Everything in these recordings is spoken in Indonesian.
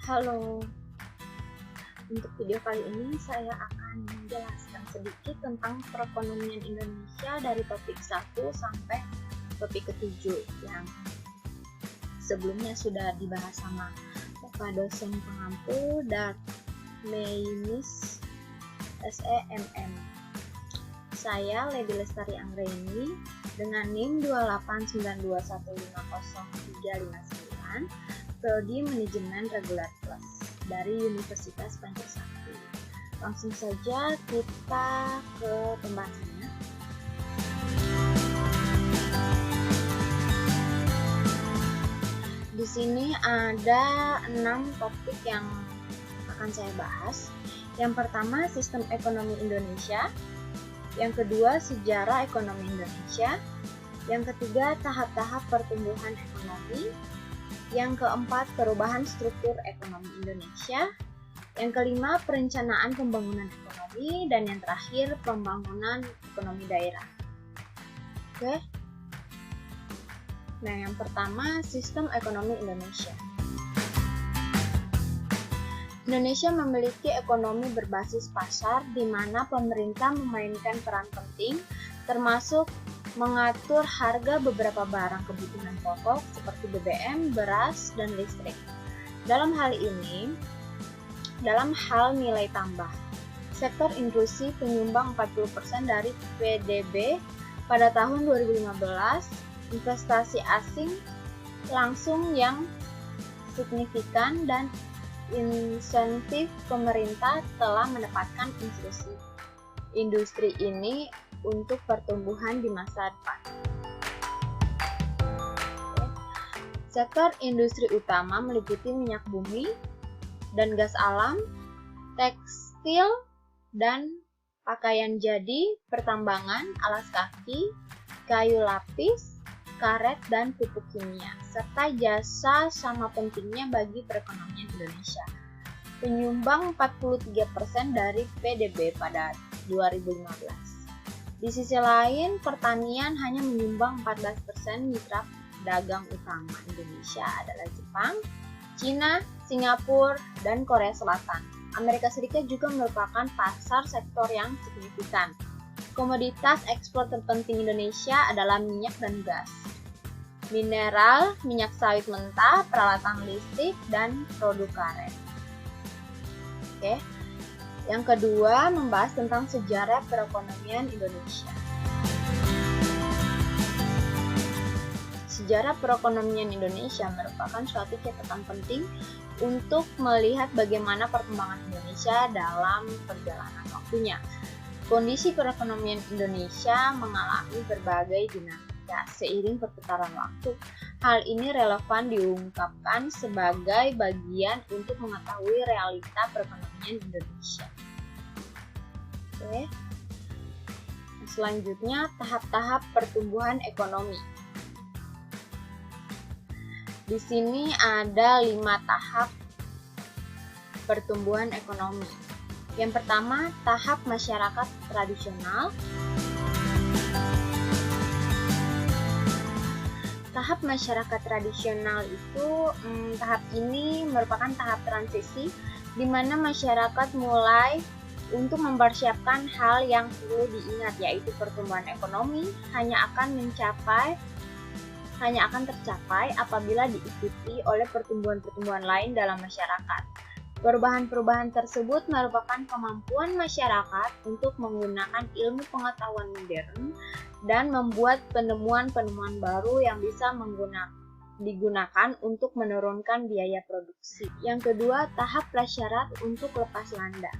Halo, untuk video kali ini saya akan menjelaskan sedikit tentang perekonomian Indonesia dari topik 1 sampai topik ke-7 yang sebelumnya sudah dibahas sama Bapak dosen pengampu Darmeinis SEMM. Saya Lady Lestari Anggreni dengan NIM 28921500359, Prodi Manajemen Regular Plus dari Universitas Pancasila. Langsung saja kita ke pembahasannya. Di sini ada 6 topik yang akan saya bahas. Yang pertama, sistem ekonomi Indonesia. Yang kedua, sejarah ekonomi Indonesia. Yang ketiga, tahap-tahap pertumbuhan ekonomi. Yang keempat, perubahan struktur ekonomi Indonesia. Yang kelima, perencanaan pembangunan ekonomi. Dan yang terakhir, pembangunan ekonomi daerah. Oke. Nah, yang pertama, sistem ekonomi Indonesia. Indonesia memiliki ekonomi berbasis pasar di mana pemerintah memainkan peran penting, termasuk mengatur harga beberapa barang kebutuhan pokok seperti BBM, beras, dan listrik. Dalam hal nilai tambah, sektor industri penyumbang 40% dari PDB pada tahun 2015, investasi asing langsung yang signifikan dan insentif pemerintah telah menempatkan industri ini untuk pertumbuhan di masa depan. Sektor industri utama meliputi minyak bumi dan gas alam, tekstil dan pakaian jadi, pertambangan, alas kaki, kayu lapis, karet dan pupuk kimia, serta jasa sama pentingnya bagi perekonomian Indonesia. Penyumbang 43% dari PDB pada 2015. Di sisi lain, pertanian hanya menyumbang 14%. Mitra dagang utama Indonesia adalah Jepang, Cina, Singapura, dan Korea Selatan. Amerika Serikat juga merupakan pasar sektor yang signifikan. Komoditas ekspor terpenting Indonesia adalah minyak dan gas, mineral, minyak sawit mentah, peralatan listrik, dan produk karet. Oke. Yang kedua, membahas tentang sejarah perekonomian Indonesia. Sejarah perekonomian Indonesia merupakan suatu catatan penting untuk melihat bagaimana perkembangan Indonesia dalam perjalanan waktunya. Kondisi perekonomian Indonesia mengalami berbagai dinamika seiring perputaran waktu. Hal ini relevan diungkapkan sebagai bagian untuk mengetahui realita perekonomian Indonesia. Oke. Selanjutnya, tahap-tahap pertumbuhan ekonomi. Di sini ada 5 tahap pertumbuhan ekonomi. Yang pertama, tahap masyarakat tradisional. Tahap masyarakat tradisional itu, tahap ini merupakan tahap transisi di mana masyarakat mulai untuk mempersiapkan hal yang perlu diingat, yaitu pertumbuhan ekonomi hanya akan tercapai apabila diikuti oleh pertumbuhan-pertumbuhan lain dalam masyarakat. Perubahan-perubahan tersebut merupakan kemampuan masyarakat untuk menggunakan ilmu pengetahuan modern dan membuat penemuan-penemuan baru yang bisa digunakan untuk menurunkan biaya produksi. Yang kedua, tahap prasyarat untuk lepas landas.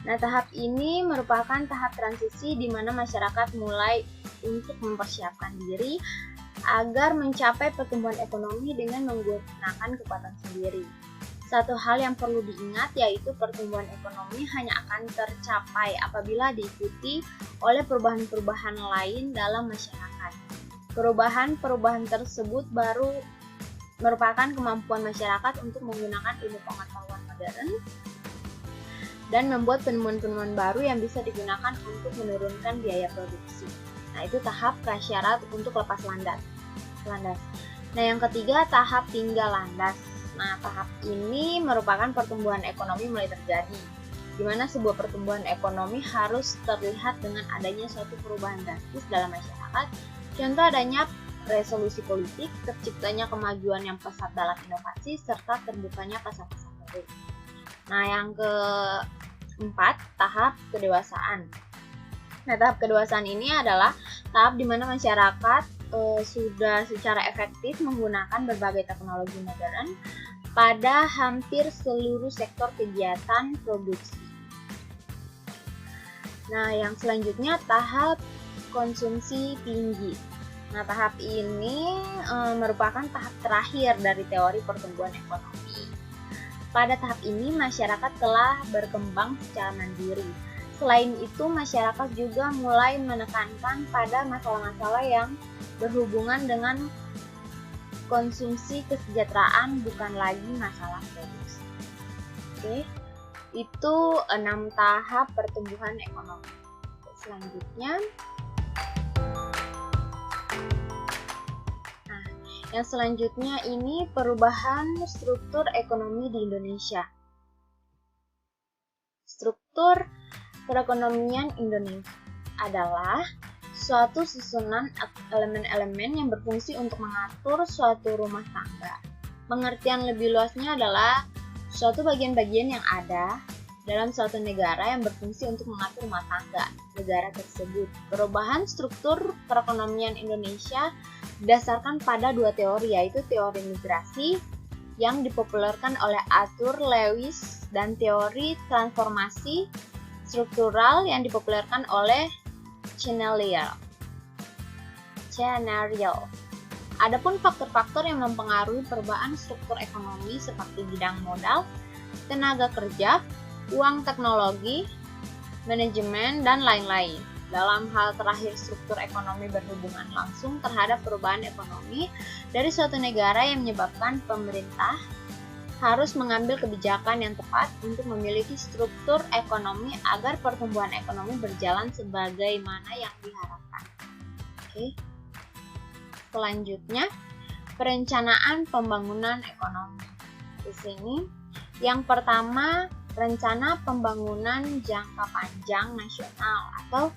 Nah, tahap ini merupakan tahap transisi di mana masyarakat mulai untuk mempersiapkan diri agar mencapai pertumbuhan ekonomi dengan menggunakan kekuatan sendiri. Satu hal yang perlu diingat yaitu pertumbuhan ekonomi hanya akan tercapai apabila diikuti oleh perubahan-perubahan lain dalam masyarakat. Perubahan-perubahan tersebut baru merupakan kemampuan masyarakat untuk menggunakan ilmu pengetahuan modern dan membuat penemuan-penemuan baru yang bisa digunakan untuk menurunkan biaya produksi. Nah, itu tahap prasyarat untuk lepas landas. Nah, yang ketiga, tahap tinggal landas. Nah, tahap ini merupakan pertumbuhan ekonomi mulai terjadi, di mana sebuah pertumbuhan ekonomi harus terlihat dengan adanya suatu perubahan drastis dalam masyarakat. Contoh adanya resolusi politik, terciptanya kemajuan yang pesat dalam inovasi, serta terbukanya pasar-pasar baru. Nah, yang keempat, tahap kedewasaan. Nah, tahap kedewasaan ini adalah tahap di mana masyarakat sudah secara efektif menggunakan berbagai teknologi modern pada hampir seluruh sektor kegiatan produksi. Nah, yang selanjutnya tahap konsumsi tinggi. Nah, tahap ini merupakan tahap terakhir dari teori pertumbuhan ekonomi. Pada tahap ini, masyarakat telah berkembang secara mandiri. Selain itu, masyarakat juga mulai menekankan pada masalah-masalah yang berhubungan dengan konsumsi kesejahteraan, bukan lagi masalah produksi. Oke, itu 6 tahap pertumbuhan ekonomi. Selanjutnya, yang selanjutnya ini perubahan struktur ekonomi di Indonesia. Struktur perekonomian Indonesia adalah suatu susunan elemen-elemen yang berfungsi untuk mengatur suatu rumah tangga. Pengertian lebih luasnya adalah suatu bagian-bagian yang ada dalam suatu negara yang berfungsi untuk mengatur rumah tangga negara tersebut. Perubahan struktur perekonomian Indonesia didasarkan pada dua teori, yaitu teori migrasi yang dipopulerkan oleh Arthur Lewis dan teori transformasi struktural yang dipopulerkan oleh Chenalier. Adapun faktor-faktor yang mempengaruhi perubahan struktur ekonomi seperti bidang modal, tenaga kerja, uang teknologi, manajemen, dan lain-lain. Dalam hal terakhir, struktur ekonomi berhubungan langsung terhadap perubahan ekonomi dari suatu negara yang menyebabkan pemerintah harus mengambil kebijakan yang tepat untuk memiliki struktur ekonomi agar pertumbuhan ekonomi berjalan sebagaimana yang diharapkan. Oke. Selanjutnya, perencanaan pembangunan ekonomi. Di sini, yang pertama, rencana pembangunan jangka panjang nasional atau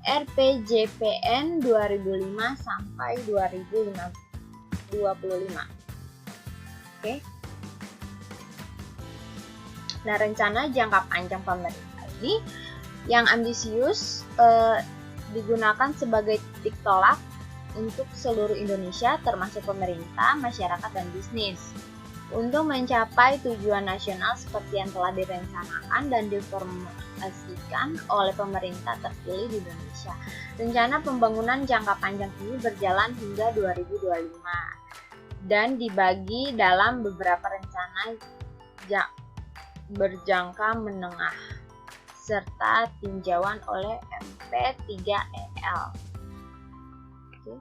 RPJPN 2005 sampai 2025. Oke. Nah, rencana jangka panjang pemerintah ini yang ambisius digunakan sebagai titik tolak untuk seluruh Indonesia termasuk pemerintah, masyarakat, dan bisnis untuk mencapai tujuan nasional seperti yang telah direncanakan dan diformulasikan oleh pemerintah terpilih di Indonesia. Rencana pembangunan jangka panjang ini berjalan hingga 2025 dan dibagi dalam beberapa rencana berjangka menengah serta tinjauan oleh MP3EL. Oke.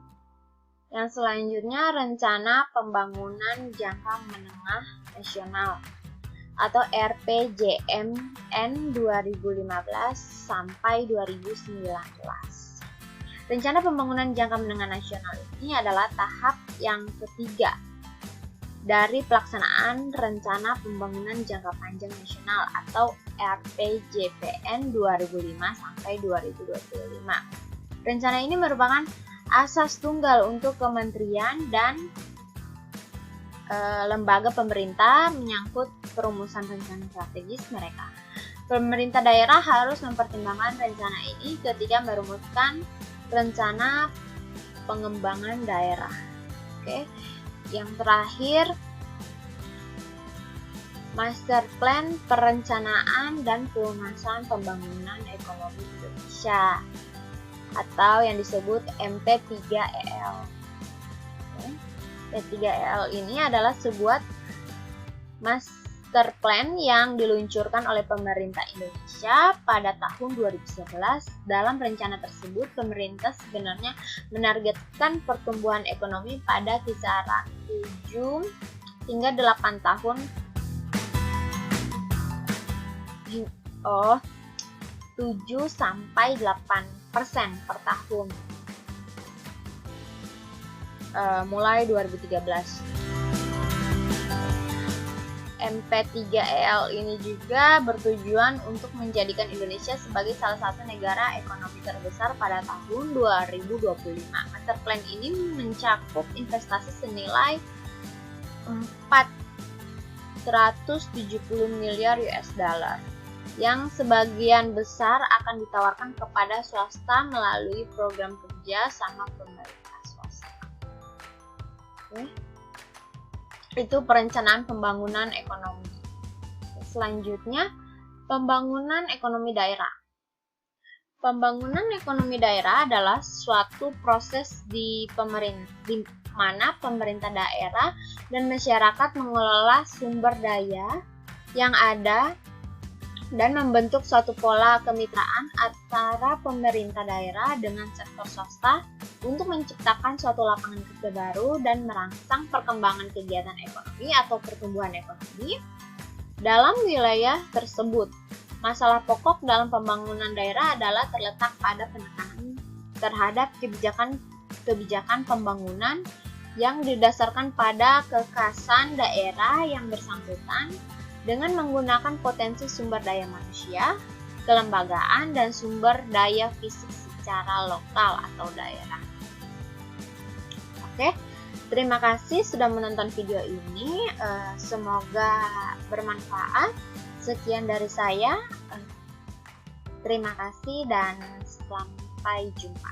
Yang selanjutnya rencana pembangunan jangka menengah nasional atau RPJMN 2015 sampai 2019. Rencana pembangunan jangka menengah nasional ini adalah tahap yang ketiga dari pelaksanaan Rencana Pembangunan Jangka Panjang Nasional atau RPJPN 2005 sampai 2025. Rencana ini merupakan asas tunggal untuk kementerian dan lembaga pemerintah menyangkut perumusan rencana strategis mereka. Pemerintah daerah harus mempertimbangkan rencana ini ketika merumuskan rencana pengembangan daerah. Oke. Yang terakhir, Master Plan Perencanaan dan Pelunasan Pembangunan Ekonomi Indonesia atau yang disebut MP3EL. MP3EL ini adalah sebuah master plan yang diluncurkan oleh pemerintah Indonesia pada tahun 2011. Dalam rencana tersebut, pemerintah sebenarnya menargetkan pertumbuhan ekonomi pada kisaran 7 hingga 8 tahun 7 sampai 8% per tahun mulai 2013. MP3EL ini juga bertujuan untuk menjadikan Indonesia sebagai salah satu negara ekonomi terbesar pada tahun 2025. Master Plan ini mencakup investasi senilai 470 miliar US dollar yang sebagian besar akan ditawarkan kepada swasta melalui program kerja sama pemerintah swasta. Oke. Itu perencanaan pembangunan ekonomi. Selanjutnya, pembangunan ekonomi daerah. Pembangunan ekonomi daerah adalah suatu proses di mana pemerintah daerah dan masyarakat mengelola sumber daya yang ada dan membentuk suatu pola kemitraan antara pemerintah daerah dengan sektor swasta untuk menciptakan suatu lapangan kerja baru dan merangsang perkembangan kegiatan ekonomi atau pertumbuhan ekonomi dalam wilayah tersebut. Masalah pokok dalam pembangunan daerah adalah terletak pada penekanan terhadap kebijakan pembangunan yang didasarkan pada kekhasan daerah yang bersangkutan dengan menggunakan potensi sumber daya manusia, kelembagaan, dan sumber daya fisik secara lokal atau daerah. Oke, terima kasih sudah menonton video ini. Semoga bermanfaat. Sekian dari saya. Terima kasih dan sampai jumpa.